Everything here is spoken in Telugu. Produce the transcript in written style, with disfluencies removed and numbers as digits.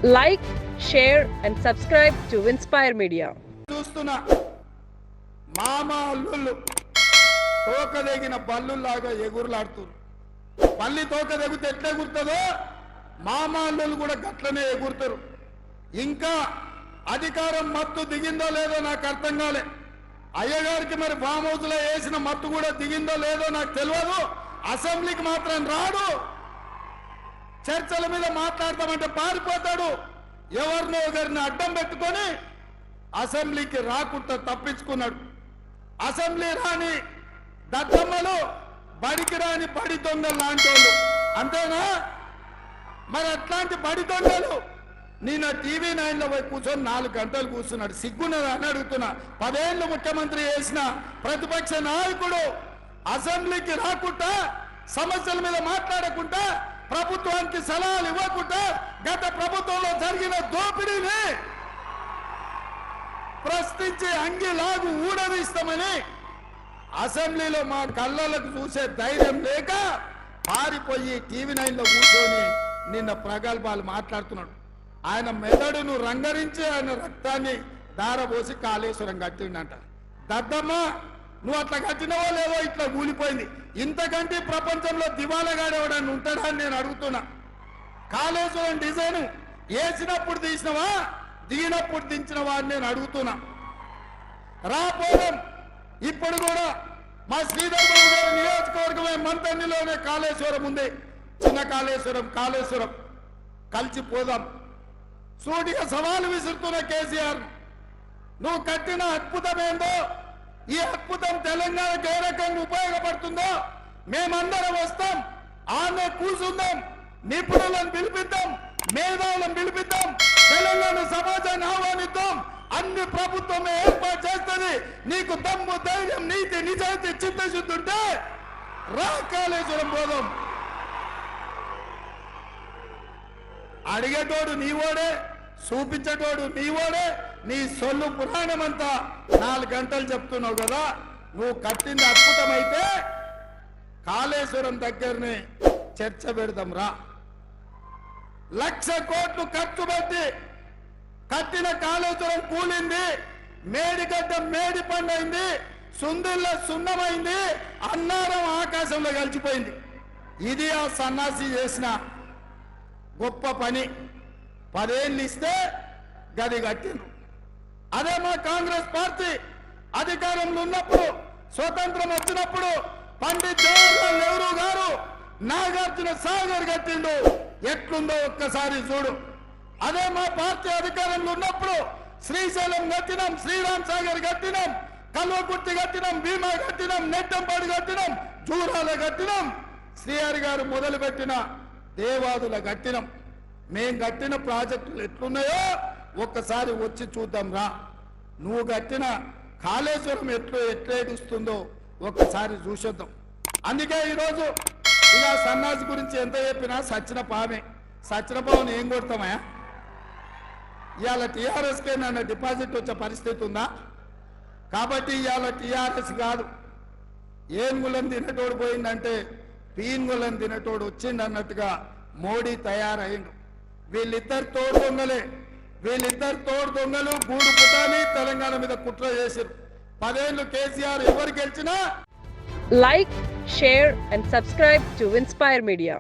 Like, share and subscribe to Inspire Media. చూస్తున్నా మామ అల్లుళ్ళు తోకదగిన బల్లులాగా ఎగురులాడుతున్నారు. పల్లి తోకదగితే ఎట్లా ఎగురుతుందో మామ అల్లుళ్ళు కూడా గట్లనే ఎగురుతారు. ఇంకా అధికారం మత్తు దిగిందో లేదో నాకు అర్థం కాలే. అయ్యగారికి మరి ఫామ్ హౌస్ లో వేసిన మత్తు కూడా దిగిందో లేదో నాకు తెలియదు. అసెంబ్లీకి మాత్రం రాడు. చర్చల మీద మాట్లాడతామంటే పారిపోతాడు. ఎవరినో ఒకరిని అడ్డం పెట్టుకొని అసెంబ్లీకి రాకుండా తప్పించుకున్నాడు. అసెంబ్లీ రాని దద్దమ్మలు, బడికి రాని బడి దొంగలు లాంటి వాళ్ళు అంతేనా? మరి అట్లాంటి బడి దొంగలు నిన్న టీవీ 9లో పోయి కూర్చొని 4 గంటలు కూర్చున్నాడు. సిగ్గున్నదా అని అడుగుతున్నా. 10 ఏళ్ళు ముఖ్యమంత్రి చేసిన ప్రతిపక్ష నాయకుడు అసెంబ్లీకి రాకుండా, సమస్యల మీద మాట్లాడకుండా, ప్రభుత్వానికి సలహాలు ఇవ్వకుండా గత ప్రభుత్వంలో జరిగిన దోపిడీని ప్రశ్నించి అంగిలాగు ఊడదీస్తామని అసెంబ్లీలో మా కళ్ళలకు చూసే ధైర్యం లేక పారిపోయి టీవీ 9లో కూర్చొని నిన్న ప్రగల్భాలు మాట్లాడుతున్నాడు. ఆయన మెదడును రంగరించి ఆయన రక్తాన్ని దారబోసి కాళేశ్వరం కట్టిండంట. దద్దమ్మ, నువ్వు అట్లా కట్టినవో లేదో ఇట్లా కూలిపోయింది. ఇంతకంటే ప్రపంచంలో దివాలగాడేవాడని ఉంటాడా అని నేను అడుగుతున్నా. కాళేశ్వరం డిజైన్ వేసినప్పుడు తీసినవా, దిగినప్పుడు దించినవా అని నేను అడుగుతున్నా. రాపోవడం ఇప్పుడు కూడా మా శ్రీధర్బాబు గారి నియోజకవర్గమే మంతన్నిలోనే కాళేశ్వరం ఉంది. చిన్న కాళేశ్వరం కలిసిపోదాం. సూటిగా సవాలు విసురుతున్న కేసీఆర్, నువ్వు కట్టిన అద్భుతం ఏందో, ఈ అద్భుతం తెలంగాణకు ఏ రకంగా ఉపయోగపడుతుందో మేమందరం వస్తాం, ఆమె కూర్చుందాం, నిపుణులను పిలిపిద్దాం, మేధావులను పిలిపిద్దాం, తెలంగాణ సమాజాన్ని ఆహ్వానిద్దాం. అన్ని ప్రభుత్వమే ఏర్పాటు చేస్తుంది. నీకు దమ్ము, ధైర్యం, నీతి, నిజాయితీ, చిత్తశుద్ధి ఉంటే రా కాళేశ్వరం పోదాం. అడిగేటోడు నీవోడే, చూపించేటోడు నీవోడే. నీ సొల్లు పురాణం అంతా 4 గంటలు చెప్తున్నావు కదా. నువ్వు కట్టింది అద్భుతమైతే కాళేశ్వరం దగ్గరనే చర్చ పెడదాం రా. 1,00,000 కోట్లు ఖర్చు పెట్టి కట్టిన కాళేశ్వరం కూలింది, మేడిగడ్డ మేడి పండైంది, సుందిల్ల సున్నమైంది, అన్నారం ఆకాశంలో కలిసిపోయింది. ఇది ఆ సన్నాసి చేసిన గొప్ప పని. 10 ఏళ్ళు ఇస్తే గది కట్టిండ్రు. అదే మా కాంగ్రెస్ పార్టీ అధికారంలో ఉన్నప్పుడు, స్వతంత్రం వచ్చినప్పుడు పండిత్ జవహర్లాల్ నెహ్రూ గారు నాగార్జున సాగర్ కట్టిండు. ఎట్లుందో ఒక్కసారి చూడు. అదే మా పార్టీ అధికారంలో ఉన్నప్పుడు శ్రీశైలం కట్టినాం, శ్రీరామ్ సాగర్ కట్టినాం, కల్వకుర్తి కట్టినాం, భీమా కట్టినాం, నెట్టంపాడు కట్టినాం, జూరాల కట్టినాం, శ్రీహరి గారు మొదలుపెట్టిన దేవాదుల కట్టినాం. మేం కట్టిన ప్రాజెక్టులు ఎట్లున్నాయో ఒక్కసారి వచ్చి చూద్దాం రా. నువ్వు కట్టిన కాళేశ్వరం ఎట్లేడుస్తుందో ఒక్కసారి చూసేద్దాం. అందుకే ఈరోజు ఇక సన్నాసి గురించి ఎంత చెప్పినా సచ్చిన పామే. సచ్చిన పావును ఏం కొడతామా? ఇవాళ టీఆర్ఎస్కే నన్ను డిపాజిట్ వచ్చే పరిస్థితి ఉందా? కాబట్టి ఇవాళ టీఆర్ఎస్ కాదు, ఏనుగులను తినేటోడు పోయిందంటే పీనుగులను తినేటోడు వచ్చిండు అన్నట్టుగా మోడీ తయారైండు. వీళ్ళిద్దరు తోడు దొంగలు గూడు పుటాని తెలంగాణ మీద కుట్ర చేశారు. 10 ఏళ్ళు కేసీఆర్ ఎవరు గెలిచినా. Like, share and subscribe to Inspire Media.